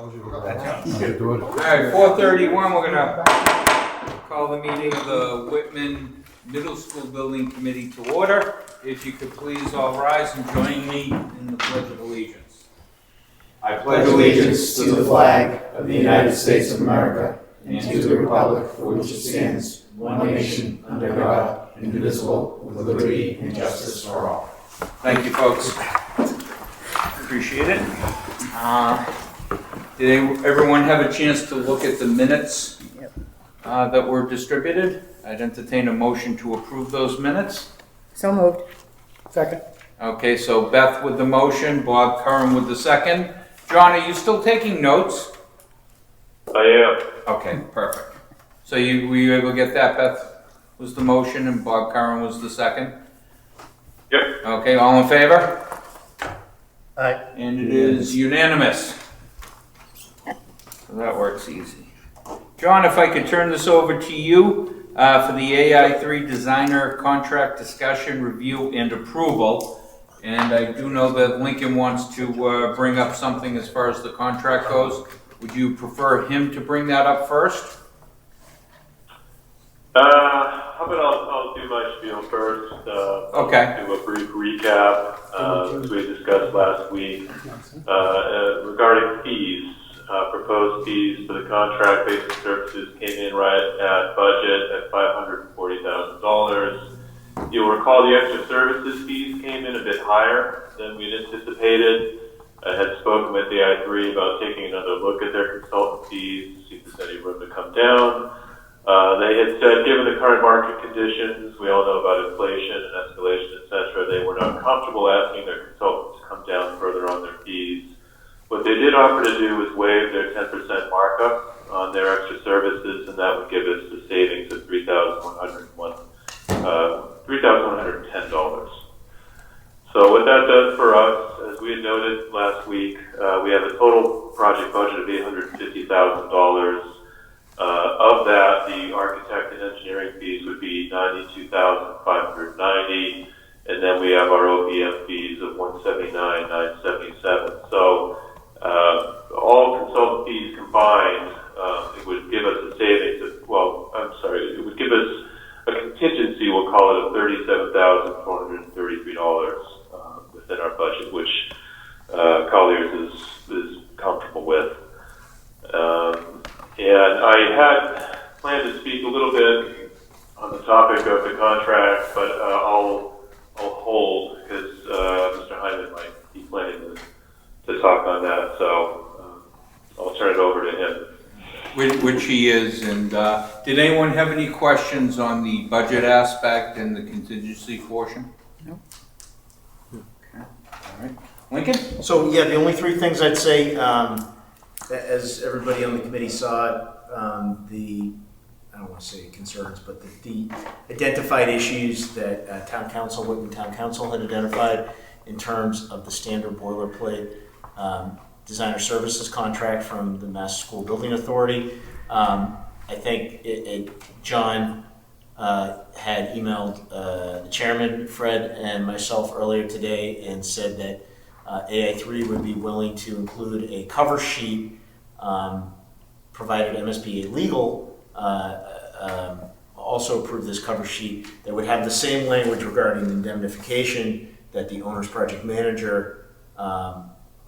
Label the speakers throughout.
Speaker 1: right, 4:31, we're gonna call the meeting of the Whitman Middle School Building Committee to order. If you could please all rise and join me in the Pledge of Allegiance.
Speaker 2: I pledge allegiance to the flag of the United States of America and to the republic for which it stands, one nation, under God, indivisible, with liberty and justice for all.
Speaker 1: Thank you, folks. Appreciate it. Did everyone have a chance to look at the minutes that were distributed? I'd entertain a motion to approve those minutes.
Speaker 3: So moved.
Speaker 4: Second.
Speaker 1: Okay, so Beth with the motion, Bob Curran with the second. John, are you still taking notes?
Speaker 5: I am.
Speaker 1: Okay, perfect. So were you able to get that? Beth was the motion and Bob Curran was the second?
Speaker 5: Yep.
Speaker 1: Okay, all in favor?
Speaker 4: Aye.
Speaker 1: And it is unanimous. So that works easy. John, if I could turn this over to you for the AI3 designer contract discussion, review, and approval. And I do know that Lincoln wants to bring up something as far as the contract goes. Would you prefer him to bring that up first?
Speaker 5: How about I'll do my spiel first.
Speaker 1: Okay.
Speaker 5: Do a brief recap as we discussed last week regarding fees. Proposed fees for the contract basic services came in right at budget at $540,000. You'll recall the extra services fees came in a bit higher than we'd anticipated. I had spoken with the I3 about taking another look at their consultant fees to see if there's any room to come down. They had said, given the current market conditions, we all know about inflation and escalation, etc., they were not comfortable asking their consultants to come down further on their fees. What they did offer to do was waive their 10% markup on their extra services, and that would give us the savings of $3,110. So what that does for us, as we had noted last week, we have a total project budget of $850,000. Of that, the architect and engineering fees would be $92,590, and then we have our OPM fees of $179,977. So all consultant fees combined, it would give us a savings of, it would give us a contingency, we'll call it, of $37,433 within our budget, which Colliers is comfortable with. And I had planned to speak a little bit on the topic of the contract, but I'll hold because Mr. Hyman might be planning to talk on that, so I'll turn it over to him.
Speaker 1: Which he is, and did anyone have any questions on the budget aspect and the contingency portion?
Speaker 3: No.
Speaker 1: Okay, all right. Lincoln?
Speaker 4: So yeah, the only three things I'd say, as everybody on the committee saw, I don't want to say concerns, but the identified issues that Whitman Town Council had identified in terms of the standard boilerplate designer services contract from the Mass School Building Authority. I think John had emailed the chairman, Fred, and myself earlier today and said that AI3 would be willing to include a cover sheet provided MSBA Legal also approved this cover sheet that would have the same language regarding indemnification that the owner's project manager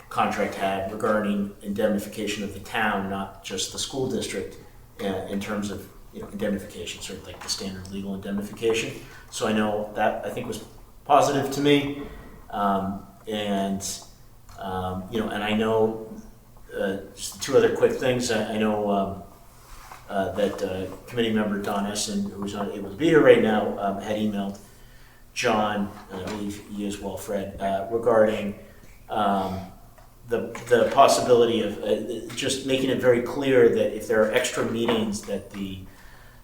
Speaker 4: contract had regarding indemnification of the town, not just the school district, in terms of indemnification, sort of like the standard legal indemnification. So I know that I think was positive to me, and I know just two other quick things. I know that committee member Don Essen, who is not able to be here right now, had emailed John, and I believe you as well, Fred, regarding the possibility of just making it very clear that if there are extra meetings that the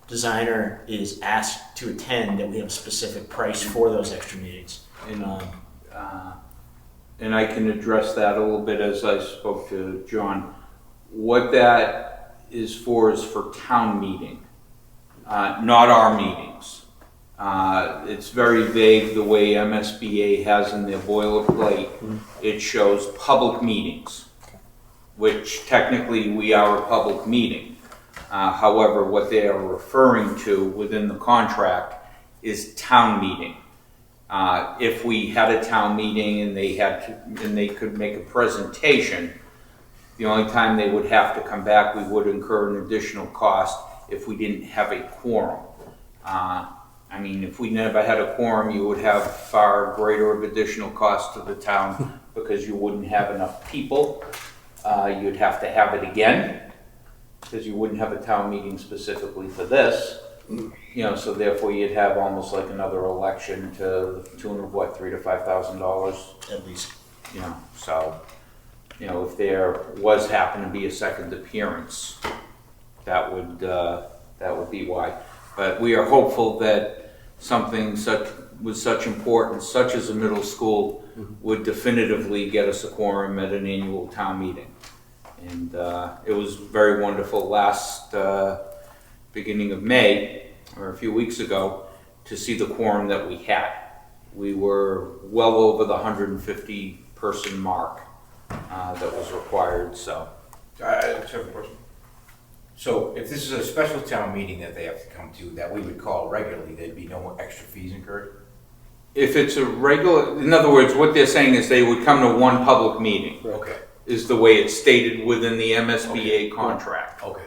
Speaker 4: designer is asked to attend, that we have a specific price for those extra meetings.
Speaker 1: And I can address that a little bit as I spoke to John. What that is for town meeting, not our meetings. It's very vague the way MSBA has in their boilerplate. It shows public meetings. which technically we are a public meeting. However, what they are referring to within the contract is town meeting. If we had a town meeting and they could make a presentation, the only time they would have to come back, we would incur an additional cost if we didn't have a quorum. I mean, if we never had a quorum, you would have far greater of additional cost to the town because you wouldn't have enough people. You'd have to have it again because you wouldn't have a town meeting specifically for this. So therefore you'd have almost like another election to the tune of what, $3,000 to $5,000
Speaker 4: At least.
Speaker 1: So if there was happen to be a second appearance, that would be why. But we are hopeful that something with such importance, such as a middle school, would definitively get us a quorum at an annual town meeting. And it was very wonderful last beginning of May, or a few weeks ago, to see the quorum that we had. We were well over the 150 person mark that was required, so.
Speaker 3: I just have a question. So if this is a special town meeting that they have to come to, that we would call regularly, there'd be no extra fees incurred?
Speaker 1: If it's a regular, in other words, what they're saying is they would come to one public meeting,
Speaker 3: Okay,
Speaker 1: is the way it's stated within the MSBA contract.
Speaker 3: okay.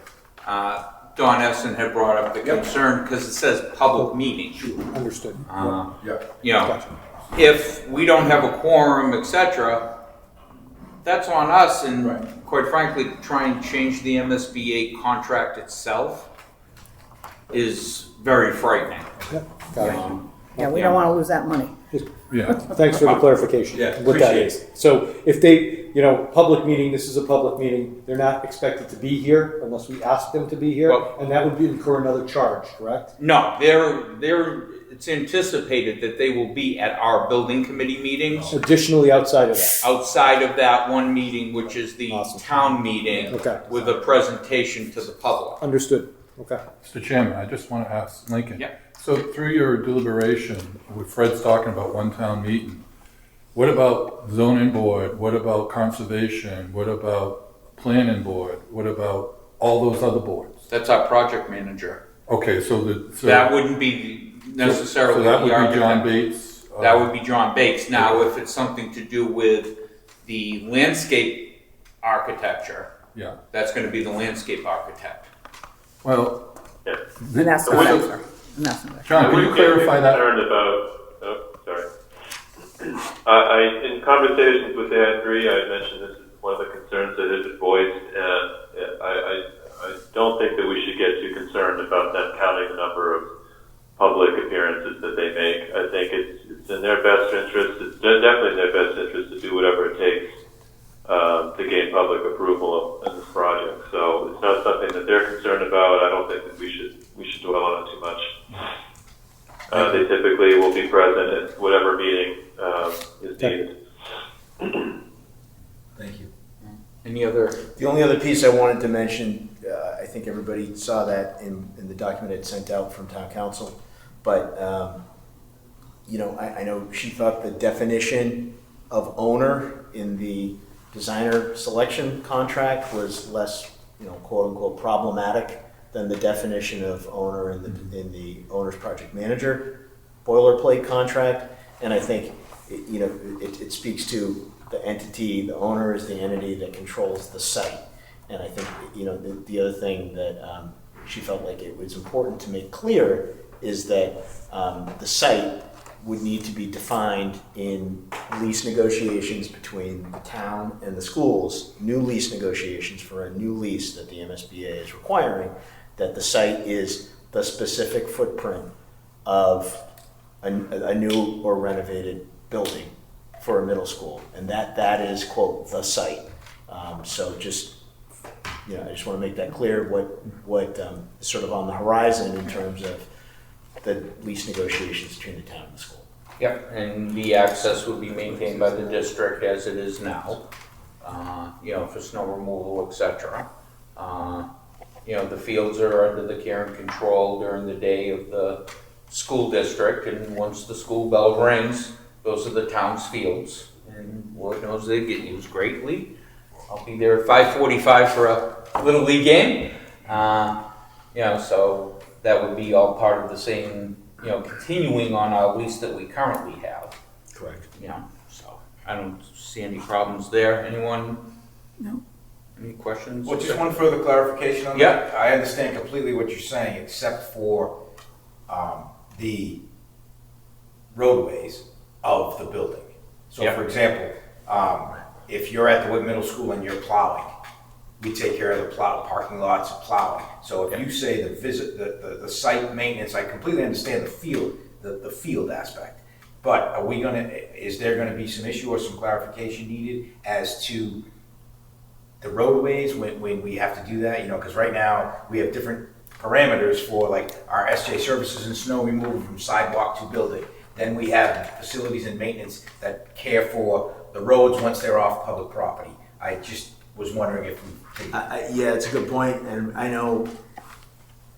Speaker 1: Don Essen had brought up the concern because it says public meeting.
Speaker 2: Understood.
Speaker 3: Yeah.
Speaker 2: Gotcha.
Speaker 1: If we don't have a quorum, etc., that's on us, and
Speaker 3: Right.
Speaker 1: quite frankly, to try and change the MSBA contract itself is very frightening.
Speaker 2: Got it.
Speaker 6: Yeah, we don't want to lose that money.
Speaker 7: Yeah,
Speaker 2: Thanks for the clarification.
Speaker 3: Yeah,
Speaker 2: What that
Speaker 3: appreciate
Speaker 2: is. So if they, public meeting, this is a public meeting, they're not expected to be here unless we ask them to be here,
Speaker 1: Well-
Speaker 2: and that would incur another charge, correct?
Speaker 1: No, it's anticipated that they will be at our building committee meetings,
Speaker 2: Additionally, outside of that.
Speaker 1: outside of that one meeting, which is the
Speaker 2: Awesome.
Speaker 1: town meeting,
Speaker 2: Okay.
Speaker 1: with a presentation to the public.
Speaker 2: Understood. Okay.
Speaker 7: Mr. Chairman, I just want to ask Lincoln.
Speaker 1: Yeah.
Speaker 7: So through your deliberation, with Fred's talking about one town meeting, what about zoning board? What about conservation? What about planning board? What about all those other boards?
Speaker 1: That's our project manager.
Speaker 7: Okay, so
Speaker 1: That wouldn't be necessarily
Speaker 7: So that
Speaker 1: the
Speaker 7: would be
Speaker 1: architect.
Speaker 7: John Bates?
Speaker 1: That would be John Bates. Now, if it's something to do with the landscape architecture,
Speaker 7: Yeah,
Speaker 1: that's gonna be the landscape architect.
Speaker 7: well,
Speaker 5: Yeah.
Speaker 6: And that's
Speaker 5: So
Speaker 6: not
Speaker 5: what-
Speaker 6: extra. And that's not extra.
Speaker 7: John,
Speaker 5: I
Speaker 7: can you
Speaker 5: wouldn't get too
Speaker 7: clarify that?
Speaker 5: concerned about, in conversations with AI3, I mentioned this is one of the concerns that has been voiced, and I don't think that we should get too concerned about them counting the number of public appearances that they make. I think it's in their best interest, it's definitely in their best interest to do whatever it takes to gain public approval of this project. So it's not something that they're concerned about. I don't think that we should dwell on it too much. They typically will be present at whatever meeting is needed.
Speaker 4: Thank you.
Speaker 1: Any other?
Speaker 4: The only other piece I wanted to mention, I think everybody saw that in the document it sent out from town council, but, I know she thought the definition of owner in the designer selection contract was less, quote unquote, problematic than the definition of owner in the owner's project manager boilerplate contract. And I think, it speaks to the entity, the owner is the entity that controls the site. And I think, the other thing that she felt like it was important to make clear is that the site would need to be defined in lease negotiations between the town and the schools, new lease negotiations for a new lease that the MSBA is requiring, that the site is the specific footprint of a new or renovated building for a middle school, and that is, quote, the site. So just, I just want to make that clear what is sort of on the horizon in terms of the lease negotiations between the town and the school.
Speaker 1: Yep, and the access would be maintained by the district as it is now, for snow removal, etc. The fields are under the care and control during the day of the school district, and once the school bell rings, those are the town's fields, and Lord knows they get used greatly. I'll be there at 5:45 for a Little League game. So that would be all part of the same, continuing on our lease that we currently have.
Speaker 4: Correct.
Speaker 1: So I don't see any problems there. Anyone?
Speaker 6: No.
Speaker 1: Any questions?
Speaker 3: Well, just one further clarification on
Speaker 1: Yeah.
Speaker 3: that. I understand completely what you're saying, except for the roadways of the building. So,
Speaker 1: Yeah.
Speaker 3: for example, if you're at the Whitman Middle School and you're plowing, we take care of the parking lots and plowing. So if you say the site maintenance, I completely understand the field aspect. But is there gonna be some issue or some clarification needed as to the roadways when we have to do that? Because right now, we have different parameters for like our SJ services and snow removal from sidewalk to building. Then we have facilities and maintenance that care for the roads once they're off public property. I just was wondering if we could.
Speaker 4: Yeah, it's a good point, and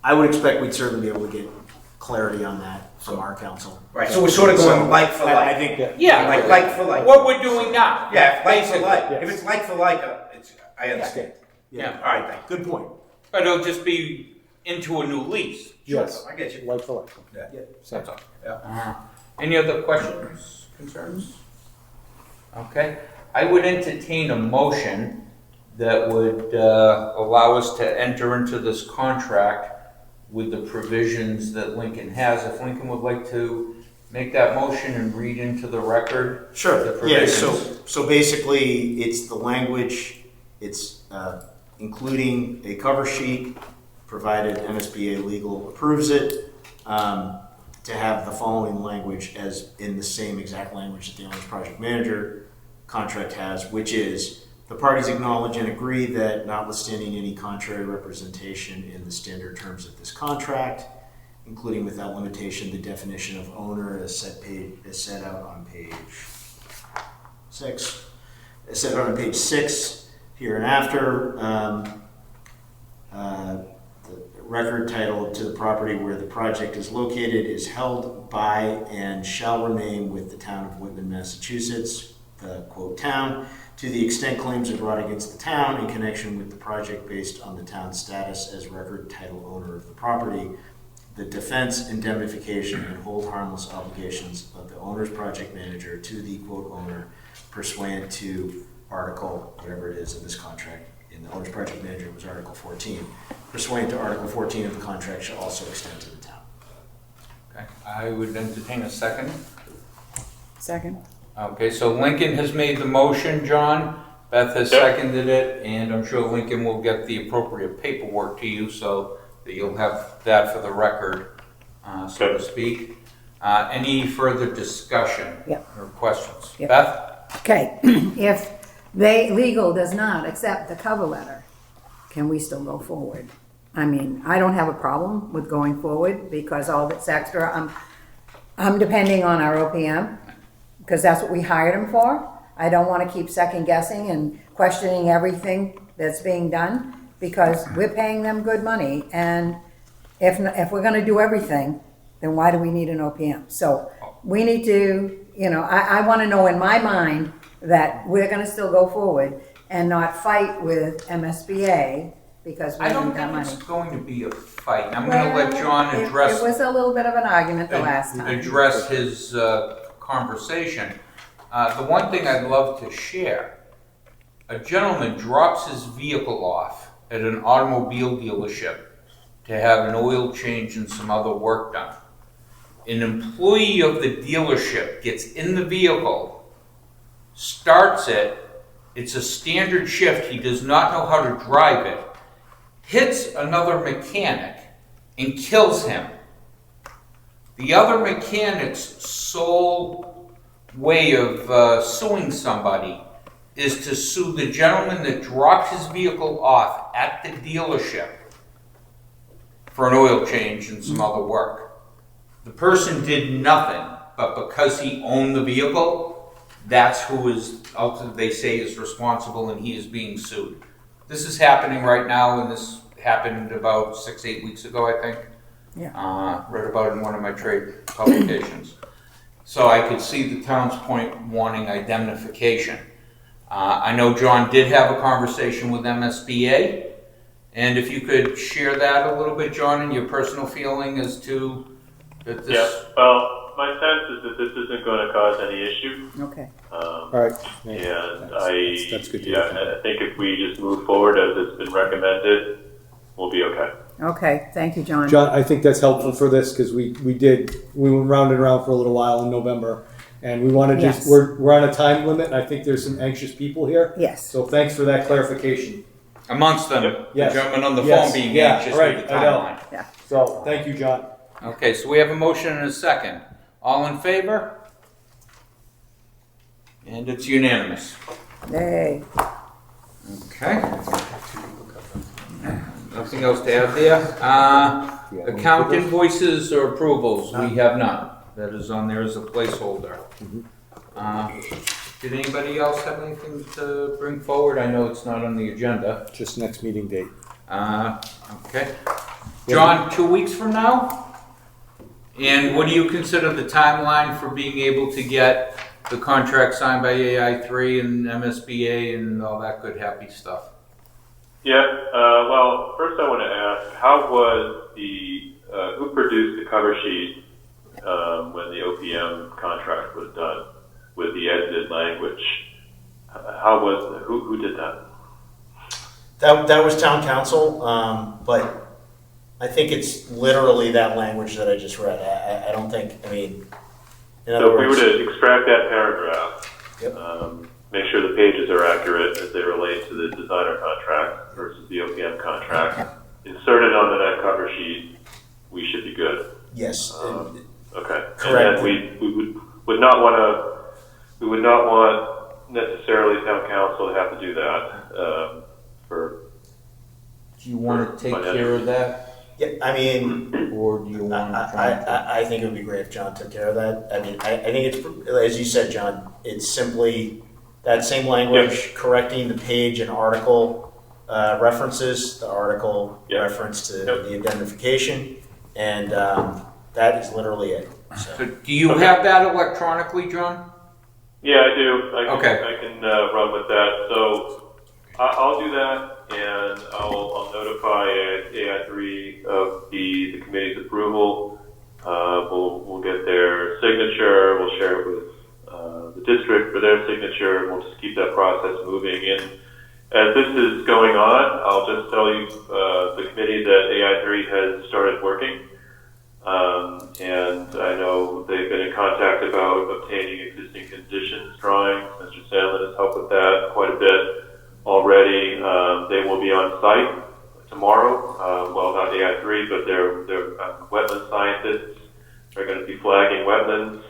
Speaker 4: I would expect we'd certainly be able to get clarity on that from our council.
Speaker 3: Right, so we're sort of going like for
Speaker 4: I
Speaker 3: like.
Speaker 4: think,
Speaker 1: Yeah,
Speaker 3: Like for like.
Speaker 1: what we're doing now.
Speaker 3: Yeah, like for
Speaker 1: basically.
Speaker 3: like. If it's like for like, I understand.
Speaker 1: Yeah.
Speaker 3: All right, thank
Speaker 4: good point.
Speaker 1: But it'll just be into a new lease.
Speaker 2: Yes,
Speaker 3: you. I get you.
Speaker 2: like for like.
Speaker 3: Yeah.
Speaker 1: That's all.
Speaker 3: Yeah.
Speaker 1: Any other questions, concerns? Okay, I would entertain a motion that would allow us to enter into this contract with the provisions that Lincoln has. If Lincoln would like to make that motion and read into the record.
Speaker 4: Sure.
Speaker 1: The
Speaker 4: Yeah.
Speaker 1: provisions.
Speaker 4: So basically, it's the language. It's including a cover sheet, provided MSBA legal approves it, to have the following language as in the same exact language that the owner's project manager contract has, which is the parties acknowledge and agree that notwithstanding any contrary representation in the standard terms of this contract, including without limitation the definition of owner as set out on page 6, here and after, the record title to the property where the project is located is held by and shall remain with the town of Whitman, Massachusetts, the quote town, to the extent claims are brought against the town in connection with the project based on the town's status as record title owner of the property, the defense, indemnification, and hold harmless obligations of the owner's project manager to the quote owner pursuant to article, whatever it is in this contract. In the owner's project manager, it was Article 14. Pursuant to Article 14 of the contract shall also extend to the town.
Speaker 1: Okay, I would entertain a second.
Speaker 6: Second.
Speaker 1: Okay, so Lincoln has made the motion, John. Beth has
Speaker 5: Yep.
Speaker 1: seconded it, and I'm sure Lincoln will get the appropriate paperwork to you so that you'll have that for the record, so to
Speaker 5: Okay.
Speaker 1: speak. Any further discussion
Speaker 6: Yep.
Speaker 1: or questions?
Speaker 6: Yep.
Speaker 1: Beth?
Speaker 6: Okay, if legal does not accept the cover letter, can we still go forward? I mean, I don't have a problem with going forward because all that's extra, I'm depending on our OPM because that's what we hired him for. I don't want to keep second guessing and questioning everything that's being done because we're paying them good money. And if we're going to do everything, then why do we need an OPM? So we need to, I want to know in my mind that we're going to still go forward and not fight with MSBA because we
Speaker 1: I don't
Speaker 6: need that
Speaker 1: think
Speaker 6: money.
Speaker 1: it's going to be a fight. I'm going to let John
Speaker 6: It
Speaker 1: address
Speaker 6: was a little bit of an argument the last time.
Speaker 1: address his conversation. The one thing I'd love to share, a gentleman drops his vehicle off at an automobile dealership to have an oil change and some other work done. An employee of the dealership gets in the vehicle, starts it, it's a standard shift, he does not know how to drive it, hits another mechanic and kills him. The other mechanic's sole way of suing somebody is to sue the gentleman that dropped his vehicle off at the dealership for an oil change and some other work. The person did nothing, but because he owned the vehicle, that's who is ultimately they say is responsible and he is being sued. This is happening right now, and this happened about 6-8 weeks ago, I think.
Speaker 6: Yeah.
Speaker 1: Read about it in one of my trade publications. So I could see the town's point wanting indemnification. I know John did have a conversation with MSBA, and if you could share that a little bit, John, and your personal feeling as to that this.
Speaker 5: Yeah, well, my sense is that this isn't going to cause any issue.
Speaker 6: Okay.
Speaker 2: All right.
Speaker 5: And
Speaker 2: That's good to hear.
Speaker 5: I think if we just move forward as it's been recommended, we'll be okay.
Speaker 6: Okay, thank you, John.
Speaker 8: John, I think that's helpful for this because we went round and round for a little while in November, and we want to just
Speaker 6: Yes.
Speaker 8: we're on a time limit. And I think there's some anxious people here.
Speaker 6: Yes.
Speaker 8: So thanks for that clarification.
Speaker 1: Amongst them,
Speaker 5: Yep.
Speaker 8: Yes.
Speaker 1: the gentleman on the
Speaker 8: Yes.
Speaker 1: phone being
Speaker 8: Yeah,
Speaker 1: anxious
Speaker 8: right,
Speaker 1: with the
Speaker 8: I know.
Speaker 1: timeline.
Speaker 8: So thank you, John.
Speaker 1: Okay, so we have a motion and a second. All in favor? And it's unanimous.
Speaker 6: Yay.
Speaker 1: Okay. Nothing else to add there. Account invoices or approvals, we have none. That is on there as a placeholder. Did anybody else have anything to bring forward? I know it's not on the agenda.
Speaker 8: Just next meeting date.
Speaker 1: Okay. John, 2 weeks from now? And what do you consider the timeline for being able to get the contract signed by AI3 and MSBA and all that good happy stuff?
Speaker 5: Yeah, well, first I want to ask, how was who produced the cover sheet when the OPM contract was done with the edited language? Who did that?
Speaker 4: That was town council, but I think it's literally that language that I just read. I don't think, in
Speaker 5: So
Speaker 4: other
Speaker 5: if we were
Speaker 4: words.
Speaker 5: to extract that paragraph,
Speaker 4: Yep.
Speaker 5: make sure the pages are accurate as they relate to the designer contract versus the OPM contract, insert it onto that cover sheet, we should be good.
Speaker 4: Yes.
Speaker 5: Okay.
Speaker 4: Correct.
Speaker 5: And then we would not want necessarily town council to have to do that for.
Speaker 1: Do you want to take care of that?
Speaker 4: Yeah,
Speaker 1: Or do you want to try and
Speaker 4: I think it would be great if John took care of that. I think it's, as you said, John, it's simply that same language, correcting the page and article references, the article reference to the indemnification, and that is literally it.
Speaker 1: So do you have that electronically, John?
Speaker 5: Yeah, I do.
Speaker 1: Okay.
Speaker 5: I can run with that. So I'll do that, and I'll notify AI3 of the committee's approval. We'll get their signature. We'll share it with the district for their signature. We'll just keep that process moving. And as this is going on, I'll just tell you the committee that AI3 has started working. And I know they've been in contact about obtaining existing conditions drawings. Mr. Sandlin has helped with that quite a bit already. They will be on site tomorrow. Well, not AI3, but their wetland scientists are going to be flagging wetlands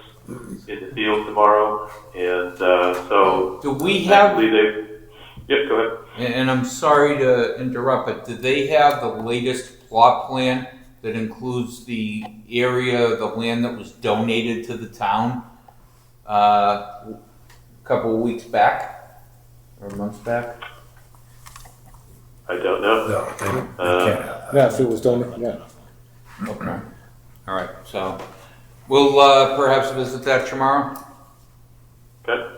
Speaker 5: in the field tomorrow. And so
Speaker 1: Do we have,
Speaker 5: Yep, go ahead.
Speaker 1: and I'm sorry to interrupt, but do they have the latest plot plan that includes the area, the land that was donated to the town a couple of weeks back or months back?
Speaker 5: I don't know.
Speaker 7: No, they can't have that.
Speaker 8: Yeah, if it was done. Yeah.
Speaker 1: Okay. All right. So we'll perhaps visit that tomorrow.
Speaker 5: Okay.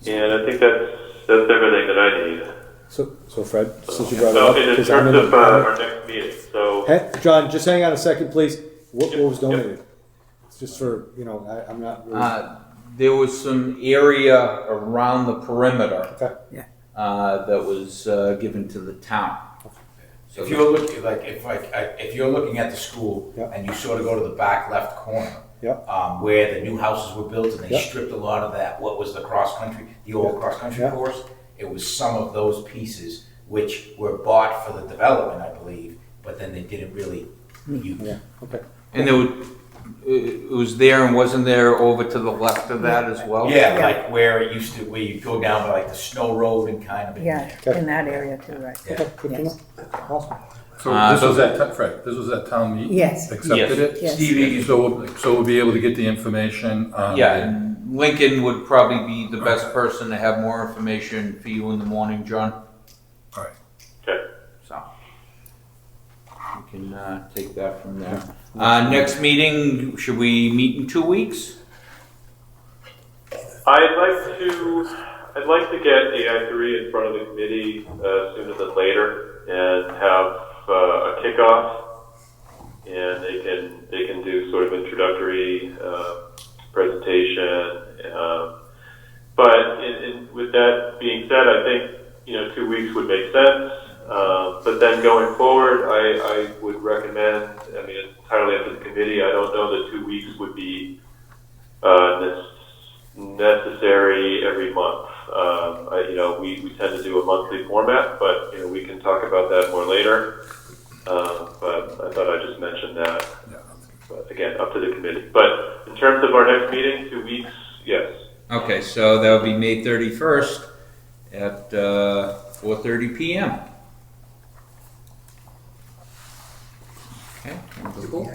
Speaker 5: And I think that's everything that I need.
Speaker 8: So Fred, since you brought it
Speaker 5: So
Speaker 8: up,
Speaker 5: in
Speaker 8: 'cause I'm
Speaker 5: terms
Speaker 8: in
Speaker 5: of
Speaker 8: the-
Speaker 5: our next meeting, so
Speaker 8: Hey, John, just hang on a second, please. What was
Speaker 5: Yep.
Speaker 8: donated? It's just for I'm not. Really,
Speaker 1: There was some area around the perimeter
Speaker 8: okay.
Speaker 1: that was given to the town. So
Speaker 3: If you're looking, if you're looking at the school
Speaker 8: Yeah.
Speaker 3: and you sort of go to the back left corner,
Speaker 8: Yeah.
Speaker 3: where the new houses were built and they
Speaker 8: Yeah.
Speaker 3: stripped a lot of that, what was the the old cross-country
Speaker 8: Yeah.
Speaker 3: course? It was some of those pieces which were bought for the development, I believe, but then they didn't really use.
Speaker 8: Yeah. Okay.
Speaker 1: and it was there and wasn't there over to the left of that as well?
Speaker 3: Yeah,
Speaker 6: Yeah.
Speaker 3: like where it used to, where you go down by like the snow road and kind of in
Speaker 6: Yeah,
Speaker 3: there.
Speaker 6: in that area too, right?
Speaker 3: Yeah.
Speaker 8: Okay. Good to
Speaker 6: Yes.
Speaker 8: know. Awesome.
Speaker 7: So this was at, Fred, this was at town meeting?
Speaker 6: Yes.
Speaker 7: Accepted it?
Speaker 6: Yes.
Speaker 3: Steve Egan's
Speaker 7: So we'll be able to get the information on.
Speaker 1: Yeah, and Lincoln would probably be the best person to have more information for you in the morning, John.
Speaker 7: All right.
Speaker 5: okay.
Speaker 1: So we can take that from there. Next meeting, should we meet in 2 weeks?
Speaker 5: I'd like to get AI3 in front of the committee sooner than later and have a kickoff, and they can do sort of introductory presentation. But with that being said, I think 2 weeks would make sense. But then going forward, I would recommend. I mean, it's entirely up to the committee. I don't know that 2 weeks would be necessary every month. We tend to do a monthly format, but we can talk about that more later. But I thought I'd just mention that. But again, up to the committee. But in terms of our next meeting, 2 weeks, yes.
Speaker 1: Okay, so that'll be May 31st at 4:30 p.m. Okay, wonderful.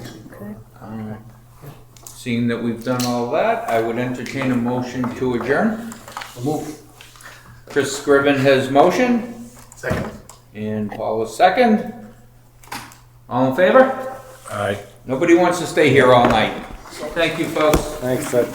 Speaker 1: Seeing that we've done all that, I would entertain a motion to adjourn.
Speaker 2: Move.
Speaker 1: Chris Scriven has motion,
Speaker 2: Second.
Speaker 1: and Paul is second. All in favor?
Speaker 7: Aye.
Speaker 1: Nobody wants to stay here all night. Thank you, folks.
Speaker 8: Thanks, Ted.